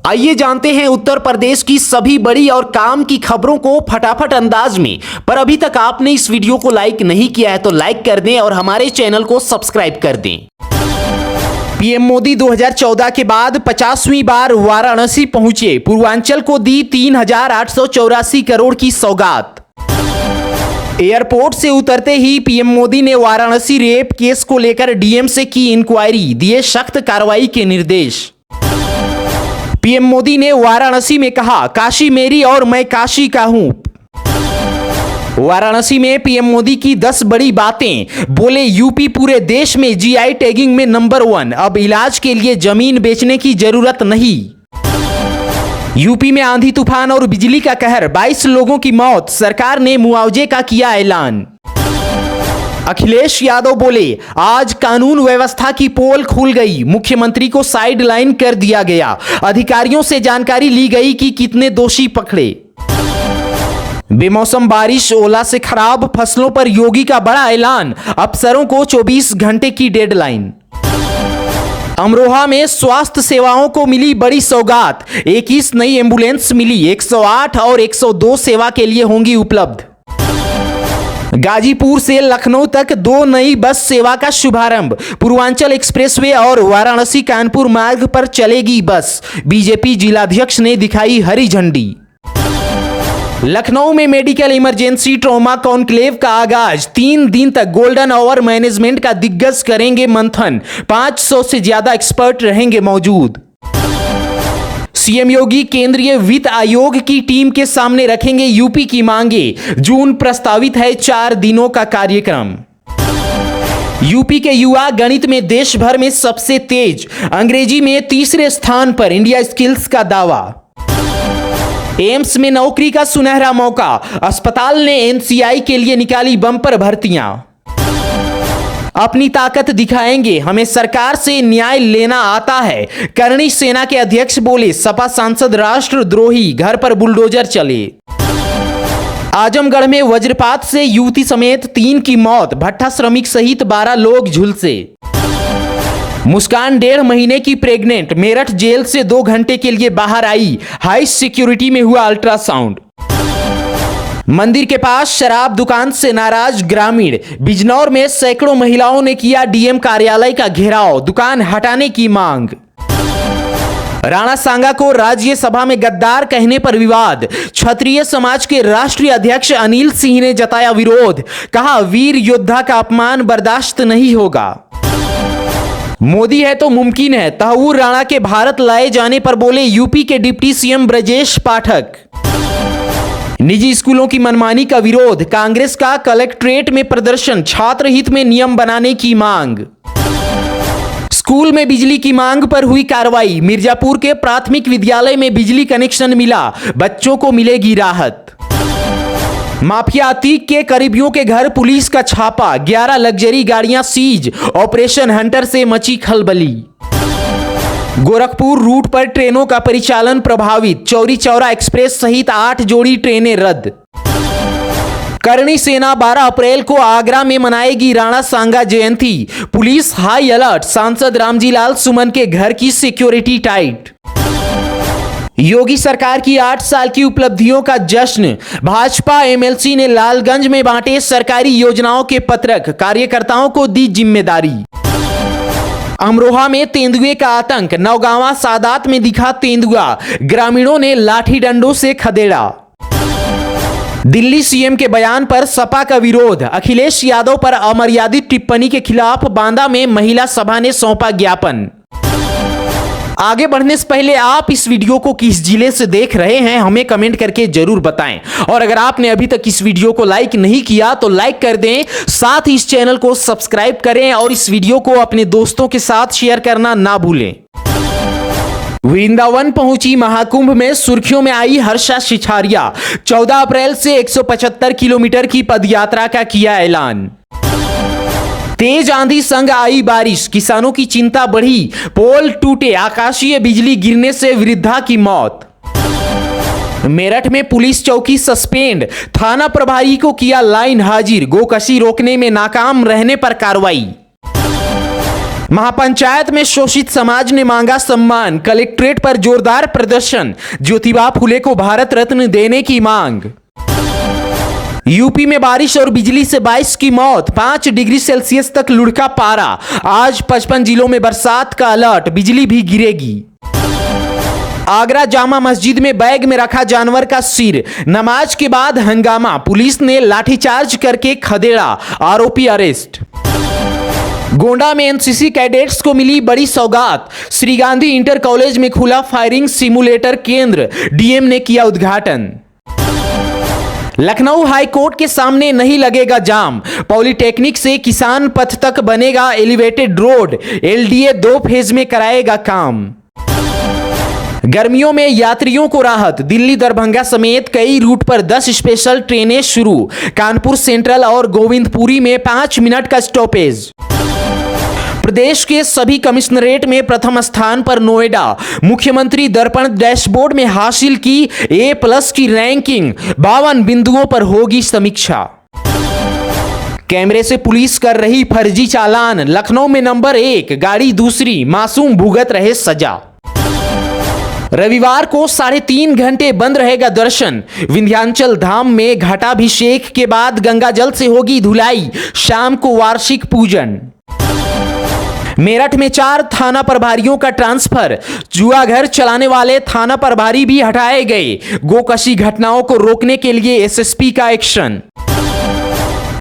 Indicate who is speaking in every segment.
Speaker 1: आइए जानते हैं उत्तर प्रदेश की सभी बड़ी और काम की खबरों को फटाफट अंदाज में। पर अभी तक आपने इस वीडियो को लाइक नहीं किया है तो लाइक कर दें और हमारे चैनल को सब्सक्राइब कर दें। पीएम मोदी 2014 के बाद 50वीं बार वाराणसी पहुंचे। पूर्वांचल को दी 3,884 करोड़ की सौगात। एयरपोर्ट से उतरते ही पीएम मोदी ने वाराणसी रेप केस को लेकर डीएम से की इंक्वायरी, दिए सख्त कार्रवाई के निर्देश। पीएम मोदी ने वाराणसी में कहा, काशी मेरी और मैं काशी का हूं। वाराणसी में पीएम मोदी की 10 बड़ी बातें, बोले यूपी पूरे देश में जीआई टैगिंग में नंबर 1, अब इलाज के लिए जमीन बेचने की जरूरत नहीं। यूपी में आंधी तूफान और बिजली का कहर, 22 लोगों की मौत, सरकार ने मुआवजे का किया ऐलान। अखिलेश यादव बोले, आज कानून व्यवस्था की पोल खुल गई, मुख्यमंत्री को साइडलाइन कर दिया गया। अधिकारियों से जानकारी ली गई कि कितने दोषी पकड़े। बेमौसम बारिश, ओला से खराब फसलों पर योगी का बड़ा ऐलान, अफसरों को 24 घंटे की डेडलाइन। अमरोहा में स्वास्थ्य सेवाओं को मिली बड़ी सौगात, 21 नई एम्बुलेंस मिली, 108 और 102 सेवा के लिए होंगी उपलब्ध। गाजीपुर से लखनऊ तक 2 नई बस सेवा का शुभारंभ, पूर्वांचल एक्सप्रेसवे और वाराणसी कानपुर मार्ग पर चलेगी बस, बीजेपी जिलाध्यक्ष ने दिखाई हरी झंडी। लखनऊ में मेडिकल इमरजेंसी ट्रॉमा कॉन्क्लेव का आगाज, 3 दिन तक गोल्डन आवर मैनेजमेंट का दिग्गज करेंगे मंथन, 500 से ज्यादा एक्सपर्ट रहेंगे मौजूद। सीएम योगी केंद्रीय वित्त आयोग की टीम के सामने रखेंगे यूपी की मांगे, जून प्रस्तावित है 4 दिनों का कार्यक्रम। यूपी के युवा गणित में देश भर में सबसे तेज, अंग्रेजी में तीसरे स्थान पर इंडिया स्किल्स का दावा। एम्स में नौकरी का सुनहरा मौका, अस्पताल ने एनसीआई के लिए निकाली बम्पर भर्तियां। अपनी ताकत दिखाएंगे, हमें सरकार से न्याय लेना आता है, करणी सेना के अध्यक्ष बोले, सपा सांसद राष्ट्रद्रोही, घर पर बुलडोजर चले। आजमगढ़ में वज्रपात से युवती समेत 3 की मौत, भट्टा श्रमिक सहित 12 लोग झुलसे। मुस्कान 1.5 महीने की प्रेग्नेंट, मेरठ जेल से 2 घंटे के लिए बाहर आई, हाई सिक्योरिटी में हुआ अल्ट्रासाउंड। मंदिर के पास शराब दुकान से नाराज ग्रामीण, बिजनौर में सैकड़ों महिलाओं ने किया डीएम कार्यालय का घेराव, दुकान हटाने की मांग। राणा सांगा को राज्यसभा में गद्दार कहने पर विवाद, क्षत्रिय समाज के राष्ट्रीय अध्यक्ष अनिल सिंह ने जताया विरोध, कहा वीर योद्धा का अपमान बर्दाश्त नहीं होगा। मोदी है तो मुमकिन है, तहूर राणा के भारत लाए जाने पर बोले यूपी के डिप्टी सीएम ब्रजेश पाठक। निजी स्कूलों की मनमानी का विरोध, कांग्रेस का कलेक्ट्रेट में प्रदर्शन, छात्र हित में नियम बनाने की मांग। स्कूल में बिजली की मांग पर हुई कार्रवाई, मिर्जापुर के प्राथमिक विद्यालय में बिजली कनेक्शन मिला, बच्चों को मिलेगी राहत। माफिया अतीक के करीबियों के घर पुलिस का छापा, 11 लग्जरी गाड़ियां सीज, ऑपरेशन हंटर से मची खलबली। गोरखपुर रूट पर ट्रेनों का परिचालन प्रभावित, चौरी चौरा एक्सप्रेस सहित 8 जोड़ी ट्रेनें रद्द। करणी सेना 12 अप्रैल को आगरा में मनाएगी राणा सांगा जयंती, पुलिस हाई अलर्ट, सांसद रामजीलाल सुमन के घर की सिक्योरिटी टाइट। योगी सरकार की 8 साल की उपलब्धियों का जश्न, भाजपा एमएलसी ने लालगंज में बांटे सरकारी योजनाओं के पत्रक, कार्यकर्ताओं को दी जिम्मेदारी। अमरोहा में तेंदुए का आतंक, नौगांवा सादात में दिखा तेंदुआ, ग्रामीणों ने लाठी डंडों से खदेड़ा। दिल्ली सीएम के बयान पर सपा का विरोध, अखिलेश यादव पर अमर्यादित टिप्पणी के खिलाफ बांदा में महिला सभा ने सौंपा ज्ञापन। आगे बढ़ने से पहले आप इस वीडियो को किस जिले से देख रहे हैं हमें कमेंट करके जरूर बताएं, और अगर आपने अभी तक इस वीडियो को लाइक नहीं किया तो लाइक कर दें, साथ ही इस चैनल को सब्सक्राइब करें और इस वीडियो को अपने दोस्तों के साथ शेयर करना ना भूलें। वृंदावन पहुंची महाकुंभ में सुर्खियों में आई हर्षा शिछारिया, 14 अप्रैल से 175 किलोमीटर की पदयात्रा का किया ऐलान। तेज आंधी संग आई बारिश, किसानों की चिंता बढ़ी, पोल टूटे, आकाशीय बिजली गिरने से वृद्धा की मौत। मेरठ में पुलिस चौकी सस्पेंड, थाना प्रभारी को किया लाइन हाजिर, गोकशी रोकने में नाकाम रहने पर कार्रवाई। महापंचायत में शोषित समाज ने मांगा सम्मान, कलेक्ट्रेट पर जोरदार प्रदर्शन, ज्योतिबा फुले को भारत रत्न देने की मांग। यूपी में बारिश और बिजली से 22 की मौत, 5 डिग्री सेल्सियस तक लुढ़का पारा। आज 55 जिलों में बरसात का अलर्ट, बिजली भी गिरेगी। आगरा जामा मस्जिद में बैग में रखा जानवर का सिर, नमाज के बाद हंगामा, पुलिस ने लाठीचार्ज करके खदेड़ा, आरोपी अरेस्ट। गोंडा में एनसीसी कैडेट्स को मिली बड़ी सौगात, श्री गांधी इंटर कॉलेज में खुला फायरिंग सिमुलेटर केंद्र, डीएम ने किया उद्घाटन। लखनऊ हाई कोर्ट के सामने नहीं लगेगा जाम, पॉलिटेक्निक से किसान पथ तक बनेगा एलिवेटेड रोड, एलडीए 2 फेज में कराएगा काम। गर्मियों में यात्रियों को राहत, दिल्ली दरभंगा समेत कई रूट पर 10 स्पेशल ट्रेनें शुरू, कानपुर सेंट्रल और गोविंदपुरी में 5 मिनट का स्टॉपेज। प्रदेश के सभी कमिश्नरेट में प्रथम स्थान पर नोएडा, मुख्यमंत्री दर्पण डैशबोर्ड में हासिल की A+ की रैंकिंग, 52 बिंदुओं पर होगी समीक्षा। कैमरे से पुलिस कर रही फर्जी चालान, लखनऊ में नंबर 1, गाड़ी दूसरी, मासूम भुगत रहे सजा। रविवार को 3.5 घंटे बंद रहेगा दर्शन, विंध्याचल धाम में घटाभिषेक के बाद गंगा जल से होगी धुलाई, शाम को वार्षिक पूजन। मेरठ में 4 थाना प्रभारियों का ट्रांसफर, जुआ घर चलाने वाले थाना प्रभारी भी हटाए गए, गोकशी घटनाओं को रोकने के लिए एसएसपी का एक्शन।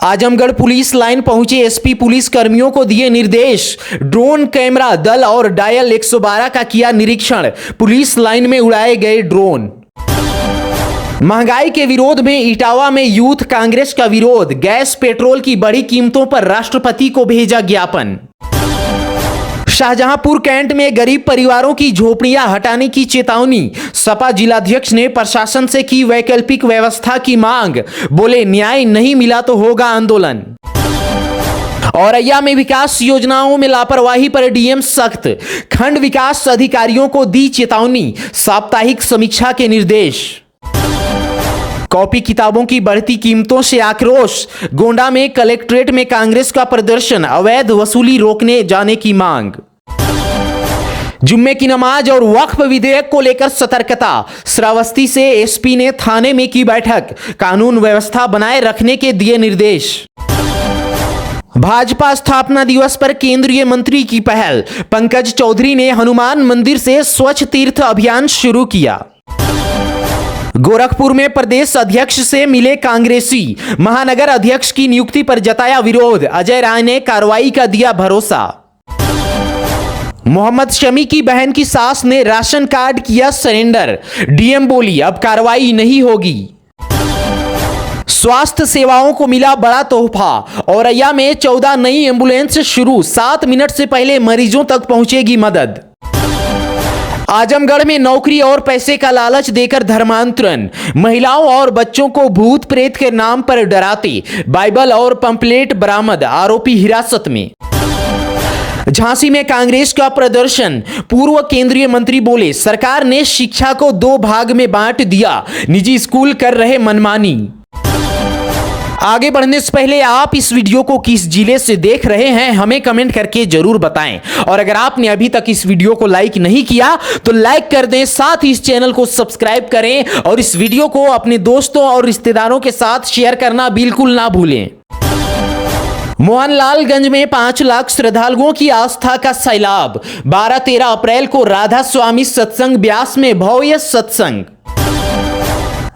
Speaker 1: आजमगढ़ पुलिस लाइन पहुंचे एसपी, पुलिस कर्मियों को दिए निर्देश, ड्रोन कैमरा दल और डायल 112 का किया निरीक्षण, पुलिस लाइन में उड़ाए गए ड्रोन। महंगाई के विरोध में इटावा में यूथ कांग्रेस का विरोध, गैस पेट्रोल की बढ़ी कीमतों पर राष्ट्रपति को भेजा ज्ञापन। शाहजहांपुर कैंट में गरीब परिवारों की झोपड़ियां हटाने की चेतावनी, सपा जिलाध्यक्ष ने प्रशासन से की वैकल्पिक व्यवस्था की मांग, बोले न्याय नहीं मिला तो होगा आंदोलन। औरैया में विकास योजनाओं में लापरवाही पर डीएम सख्त, खंड विकास अधिकारियों को दी चेतावनी, साप्ताहिक समीक्षा के निर्देश। कॉपी किताबों की बढ़ती कीमतों से आक्रोश, गोंडा में कलेक्ट्रेट में कांग्रेस का प्रदर्शन, अवैध वसूली रोकने जाने की मांग। जुम्मे की नमाज और वक्फ विधेयक को लेकर सतर्कता, श्रावस्ती से एसपी ने थाने में की बैठक, कानून व्यवस्था बनाए रखने के दिए निर्देश। भाजपा स्थापना दिवस पर केंद्रीय मंत्री की पहल, पंकज चौधरी ने हनुमान मंदिर से स्वच्छ तीर्थ अभियान शुरू किया। गोरखपुर में प्रदेश अध्यक्ष से मिले कांग्रेसी, महानगर अध्यक्ष की नियुक्ति पर जताया विरोध, अजय राय ने कार्रवाई का दिया भरोसा। मोहम्मद शमी की बहन की सास ने राशन कार्ड किया सरेंडर, डीएम बोली अब कार्रवाई नहीं होगी। स्वास्थ्य सेवाओं को मिला बड़ा तोहफा, औरैया में 14 नई एम्बुलेंस शुरू, 7 मिनट से पहले मरीजों तक पहुंचेगी मदद। आजमगढ़ में नौकरी और पैसे का लालच देकर धर्मांतरण, महिलाओं और बच्चों को भूत प्रेत के नाम पर डराते, बाइबल और पंपलेट बरामद, आरोपी हिरासत में। झांसी में कांग्रेस का प्रदर्शन, पूर्व केंद्रीय मंत्री बोले सरकार ने शिक्षा को 2 भाग में बांट दिया, निजी स्कूल कर रहे मनमानी। आगे बढ़ने से पहले आप इस वीडियो को किस जिले से देख रहे हैं हमें कमेंट करके जरूर बताएं, और अगर आपने अभी तक इस वीडियो को लाइक नहीं किया तो लाइक कर दें, साथ ही इस चैनल को सब्सक्राइब करें और इस वीडियो को अपने दोस्तों और रिश्तेदारों के साथ शेयर करना बिल्कुल ना भूलें। मोहनलालगंज में 5 लाख श्रद्धालुओं की आस्था का सैलाब, 12-13 अप्रैल को राधा स्वामी सत्संग ब्यास में भव्य सत्संग।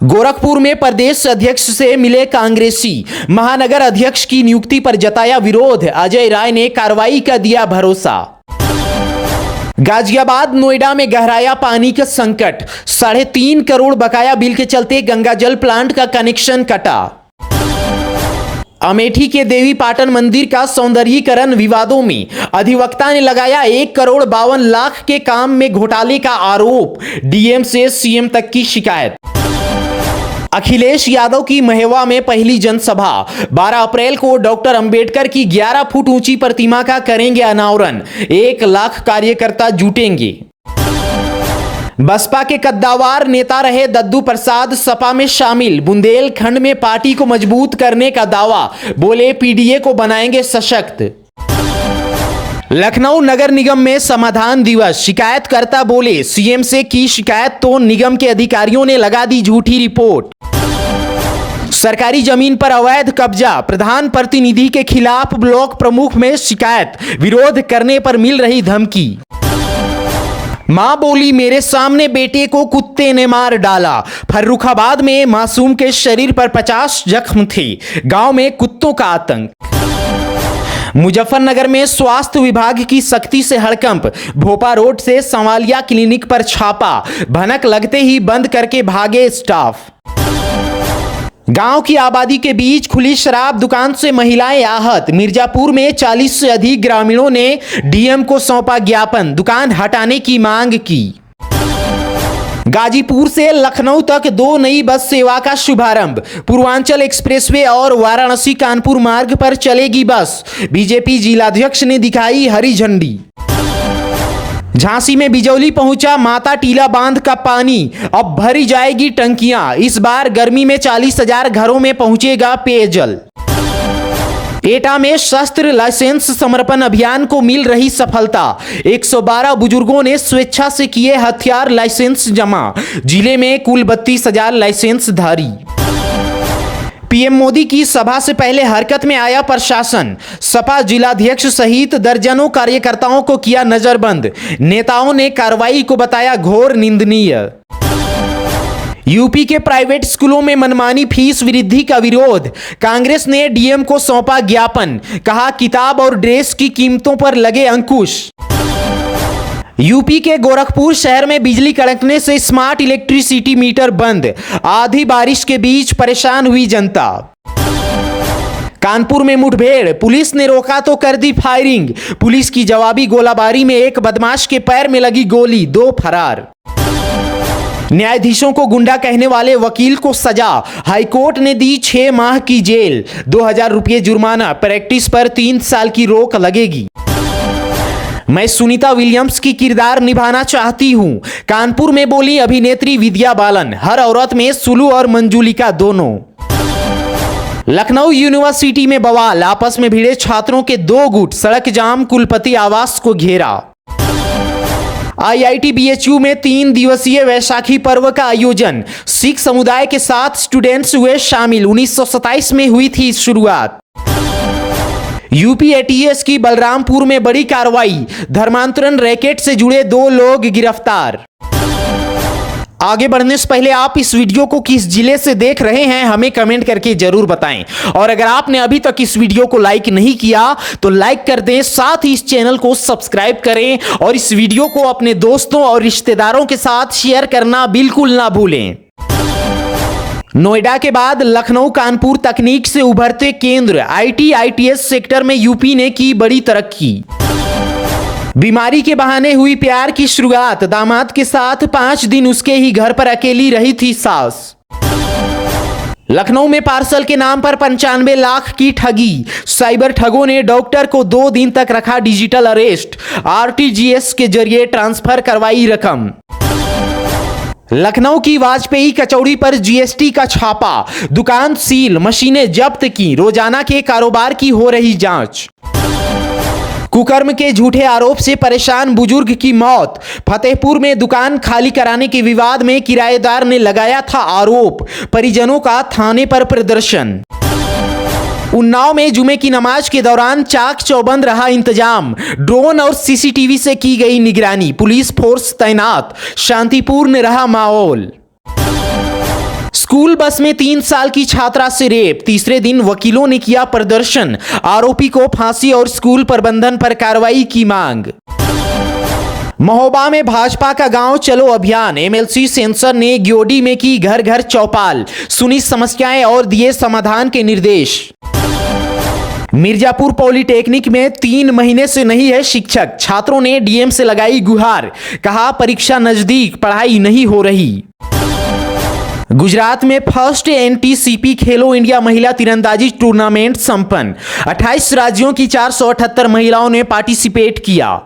Speaker 1: गोरखपुर में प्रदेश अध्यक्ष से मिले कांग्रेसी, महानगर अध्यक्ष की नियुक्ति पर जताया विरोध, अजय राय ने कार्रवाई का दिया भरोसा। गाजियाबाद नोएडा में गहराया पानी का संकट, 3.5 करोड़ बकाया बिल के चलते गंगाजल प्लांट का कनेक्शन कटा। अमेठी के देवी पाटन मंदिर का सौंदर्यीकरण विवादों में, अधिवक्ता ने लगाया 1,52 लाख के काम में घोटाले का आरोप, डीएम से सीएम तक की शिकायत। अखिलेश यादव की महेवा में पहली जनसभा, 12 अप्रैल को डॉक्टर अंबेडकर की 11 फुट ऊंची प्रतिमा का करेंगे अनावरण, 1 लाख कार्यकर्ता जुटेंगे। बसपा के कद्दावर नेता रहे दद्दू प्रसाद सपा में शामिल, बुंदेलखंड में पार्टी को मजबूत करने का दावा, बोले पीडीए को बनाएंगे सशक्त। लखनऊ नगर निगम में समाधान दिवस, शिकायतकर्ता बोले सीएम से की शिकायत तो निगम के अधिकारियों ने लगा दी झूठी रिपोर्ट। सरकारी जमीन पर अवैध कब्जा, प्रधान प्रतिनिधि के खिलाफ ब्लॉक प्रमुख में शिकायत, विरोध करने पर मिल रही धमकी। मां बोली मेरे सामने बेटे को कुत्ते ने मार डाला। फर्रुखाबाद में मासूम के शरीर पर 50 जख्म थे, गांव में कुत्तों का आतंक। मुजफ्फरनगर में स्वास्थ्य विभाग की सख्ती से हड़कंप, भोपा रोड से संवालिया क्लिनिक पर छापा, भनक लगते ही बंद करके भागे स्टाफ। गांव की आबादी के बीच खुली शराब दुकान से महिलाएं आहत, मिर्जापुर में 40 से अधिक ग्रामीणों ने डीएम को सौंपा ज्ञापन, दुकान हटाने की मांग की। गाजीपुर से लखनऊ तक 2 नई बस सेवा का शुभारंभ, पूर्वांचल एक्सप्रेसवे और वाराणसी कानपुर मार्ग पर चलेगी बस, बीजेपी जिलाध्यक्ष ने दिखाई हरी झंडी। झांसी में बिजौली पहुंचा माता टीला बांध का पानी, अब भरी जाएगी टंकियां, इस बार गर्मी में 40,000 घरों में पहुंचेगा पेयजल। एटा में शस्त्र लाइसेंस समर्पण अभियान को मिल रही सफलता, 112 बुजुर्गों ने स्वेच्छा से किए हथियार लाइसेंस जमा, जिले में कुल 32,000 लाइसेंसधारी। पीएम मोदी की सभा से पहले हरकत में आया प्रशासन, सपा जिलाध्यक्ष सहित दर्जनों कार्यकर्ताओं को किया नजरबंद, नेताओं ने कार्रवाई को बताया घोर निंदनीय। यूपी के प्राइवेट स्कूलों में मनमानी फीस वृद्धि का विरोध, कांग्रेस ने डीएम को सौंपा ज्ञापन, कहा किताब और ड्रेस की कीमतों पर लगे अंकुश। यूपी के गोरखपुर शहर में बिजली कड़कने से स्मार्ट इलेक्ट्रिसिटी मीटर बंद, आधी बारिश के बीच परेशान हुई जनता। कानपुर में मुठभेड़, पुलिस ने रोका तो कर दी फायरिंग, पुलिस की जवाबी गोलाबारी में एक बदमाश के पैर में लगी गोली, 2 फरार। न्यायाधीशों को गुंडा कहने वाले वकील को सजा, हाईकोर्ट ने दी 6 माह की जेल, 2,000 रुपये जुर्माना, प्रैक्टिस पर 3 साल की रोक लगेगी। मैं सुनीता विलियम्स की किरदार निभाना चाहती हूं, कानपुर में बोली अभिनेत्री विद्या बालन, हर औरत में सुलू और मंजुलिका दोनों। लखनऊ यूनिवर्सिटी में बवाल, आपस में भिड़े छात्रों के 2 गुट, सड़क जाम, कुलपति आवास को घेरा। आईआईटी बीएचयू में 3 दिवसीय वैशाखी पर्व का आयोजन, सिख समुदाय के साथ स्टूडेंट्स हुए शामिल, 1927 में हुई थी शुरुआत। यूपी एटीएस की बलरामपुर में बड़ी कार्रवाई, धर्मांतरण रैकेट से जुड़े 2 लोग गिरफ्तार। आगे बढ़ने से पहले आप इस वीडियो को किस जिले से देख रहे हैं हमें कमेंट करके जरूर बताएं, और अगर आपने अभी तक इस वीडियो को लाइक नहीं किया तो लाइक कर दें, साथ ही इस चैनल को सब्सक्राइब करें और इस वीडियो को अपने दोस्तों और रिश्तेदारों के साथ शेयर करना बिल्कुल ना भूलें। नोएडा के बाद लखनऊ कानपुर तकनीक से उभरते केंद्र, आईटी आईटीएस सेक्टर में यूपी ने की बड़ी तरक्की। बीमारी के बहाने हुई प्यार की शुरुआत, दामाद के साथ 5 दिन उसके ही घर पर अकेली रही थी सास। लखनऊ में पार्सल के नाम पर 95 लाख की ठगी, साइबर ठगों ने डॉक्टर को 2 दिन तक रखा डिजिटल अरेस्ट, आरटीजीएस के जरिए ट्रांसफर करवाई रकम। लखनऊ की वाजपेयी कचौड़ी पर जीएसटी का छापा, दुकान सील, मशीनें जब्त की, रोजाना के कारोबार की हो रही जांच। कुकर्म के झूठे आरोप से परेशान बुजुर्ग की मौत, फतेहपुर में दुकान खाली कराने के विवाद में किराएदार ने लगाया था आरोप, परिजनों का थाने पर प्रदर्शन। उन्नाव में जुमे की नमाज के दौरान चाक चौबंद रहा इंतजाम, ड्रोन और सीसीटीवी से की गई निगरानी, पुलिस फोर्स तैनात, शांतिपूर्ण रहा माहौल। स्कूल बस में 3 साल की छात्रा से रेप, तीसरे दिन वकीलों ने किया प्रदर्शन, आरोपी को फांसी और स्कूल प्रबंधन पर कार्रवाई की मांग। महोबा में भाजपा का गांव चलो अभियान, एमएलसी सेंसर ने ग्योडी में की घर घर चौपाल, सुनी समस्याएं और दिए समाधान के निर्देश। मिर्जापुर पॉलिटेक्निक में 3 महीने से नहीं है शिक्षक, छात्रों ने डीएम से लगाई गुहार, कहा परीक्षा नजदीक, पढ़ाई नहीं हो रही। गुजरात में फर्स्ट एनटीसीपी खेलो इंडिया महिला तीरंदाजी टूर्नामेंट संपन्न, 28 राज्यों की 478 महिलाओं ने पार्टिसिपेट किया।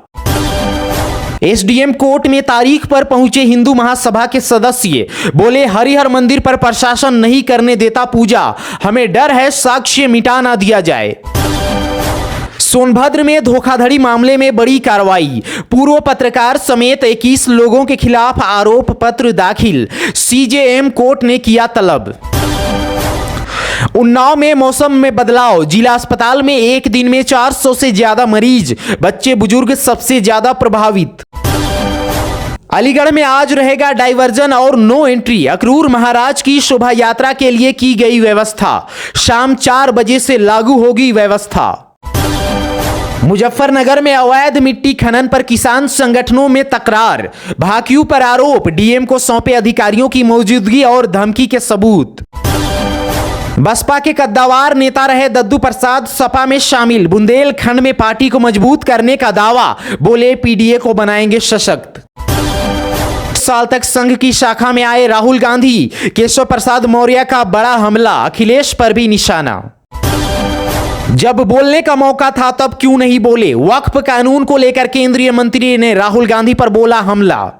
Speaker 1: एसडीएम कोर्ट में तारीख पर पहुंचे हिंदू महासभा के सदस्य, बोले हरिहर मंदिर पर प्रशासन नहीं करने देता पूजा, हमें डर है साक्ष्य मिटा ना दिया जाए। सोनभद्र में धोखाधड़ी मामले में बड़ी कार्रवाई, पूर्व पत्रकार समेत 21 लोगों के खिलाफ आरोप पत्र दाखिल, सीजेएम कोर्ट ने किया तलब। उन्नाव में मौसम में बदलाव, जिला अस्पताल में एक दिन में 400 से ज्यादा मरीज, बच्चे बुजुर्ग सबसे ज्यादा प्रभावित। अलीगढ़ में आज रहेगा डाइवर्जन और नो एंट्री, अक्रूर महाराज की शोभा यात्रा के लिए की गई व्यवस्था, शाम 4 बजे से लागू होगी व्यवस्था। मुजफ्फरनगर में अवैध मिट्टी खनन पर किसान संगठनों में तकरार, भाकियू पर आरोप, डीएम को सौंपे अधिकारियों की मौजूदगी और धमकी के सबूत। बसपा के कद्दावर नेता रहे दद्दू प्रसाद सपा में शामिल, बुंदेलखंड में पार्टी को मजबूत करने का दावा, बोले पीडीए को बनाएंगे सशक्त। साल तक संघ की शाखा में आए राहुल गांधी, केशव प्रसाद मौर्य का बड़ा हमला, अखिलेश पर भी निशाना। जब बोलने का मौका था तब क्यों नहीं बोले, वक्फ कानून को लेकर केंद्रीय मंत्री ने राहुल गांधी पर बोला हमला।